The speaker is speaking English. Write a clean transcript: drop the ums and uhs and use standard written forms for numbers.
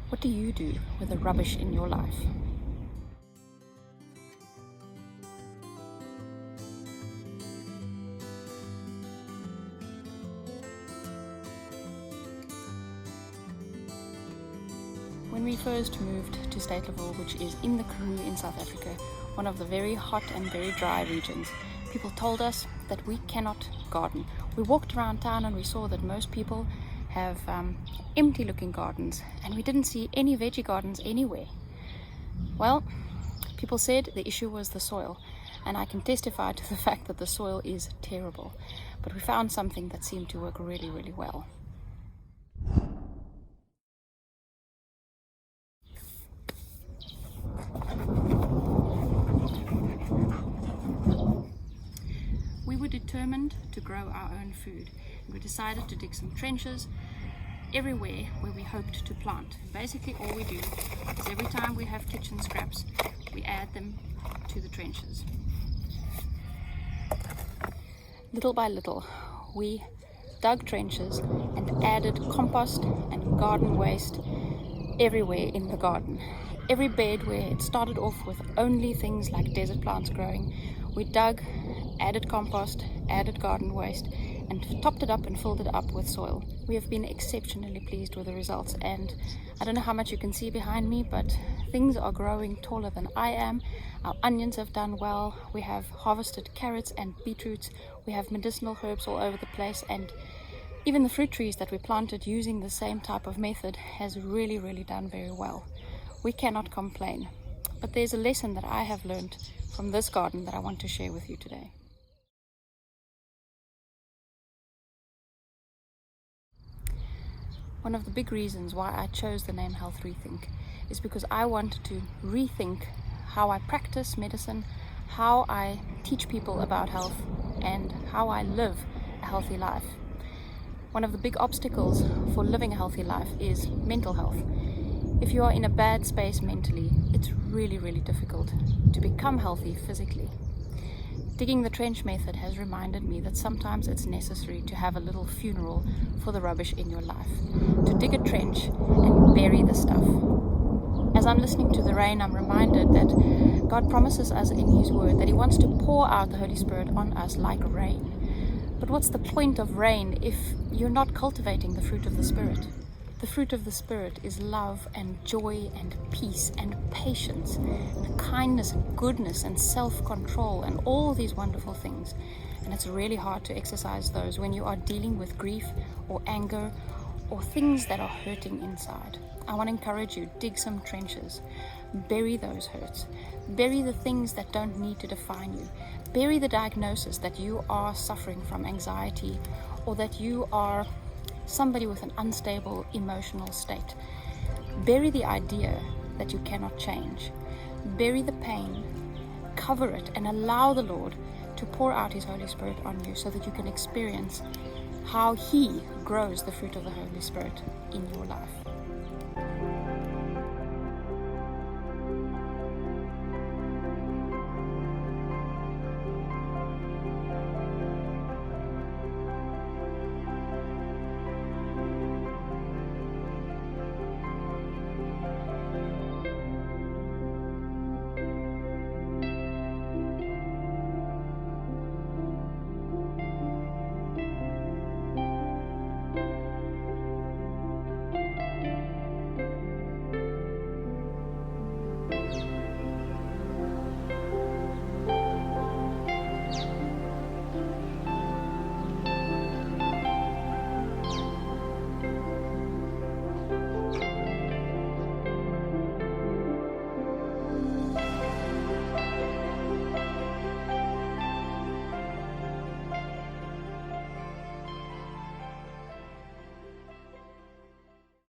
What do you do with the rubbish in your life? When we first moved to Stateleville, which is in the Karoo in South Africa, one of the very hot and very dry regions, people told us that we cannot garden. We walked around town and we saw that most people have empty looking gardens, and we didn't see any veggie gardens anywhere. Well, people said the issue was the soil, and I can testify to the fact that the soil is terrible. But we found something that seemed to work really, really well. We were determined to grow our own food. We decided to dig some trenches everywhere where we hoped to plant. Basically all we do is every time we have kitchen scraps, we add them to the trenches. Little by little, we dug trenches and added compost and garden waste everywhere in the garden. Every bed where it started off with only things like desert plants growing, we dug, added compost, added garden waste, and topped it up and filled it up with soil. We have been exceptionally pleased with the results, and I don't know how much you can see behind me, but things are growing taller than I am. Our onions have done well. We have harvested carrots and beetroots. We have medicinal herbs all over the place, and even the fruit trees that we planted using the same type of method has really, really done very well. We cannot complain. But there's a lesson that I have learned from this garden that I want to share with you today. One of the big reasons why I chose the name Health Rethink is because I wanted to rethink how I practice medicine, how I teach people about health, and how I live a healthy life. One of the big obstacles for living a healthy life is mental health. If you are in a bad space mentally, it's really, really difficult to become healthy physically. Digging the trench method has reminded me that sometimes it's necessary to have a little funeral for the rubbish in your life, to dig a trench and bury the stuff. As I'm listening to the rain, I'm reminded that God promises us in His Word that He wants to pour out the Holy Spirit on us like rain. But what's the point of rain if you're not cultivating the fruit of the Spirit? The fruit of the Spirit is love and joy and peace and patience and kindness and goodness and self-control and all these wonderful things. And it's really hard to exercise those when you are dealing with grief or anger or things that are hurting inside. I want to encourage you, dig some trenches, bury those hurts, bury the things that don't need to define you, bury the diagnosis that you are suffering from anxiety or that you are somebody with an unstable emotional state. Bury the idea that you cannot change. Bury the pain, cover it, and allow the Lord to pour out His Holy Spirit on you so that you can experience how He grows the fruit of the Holy Spirit in your life.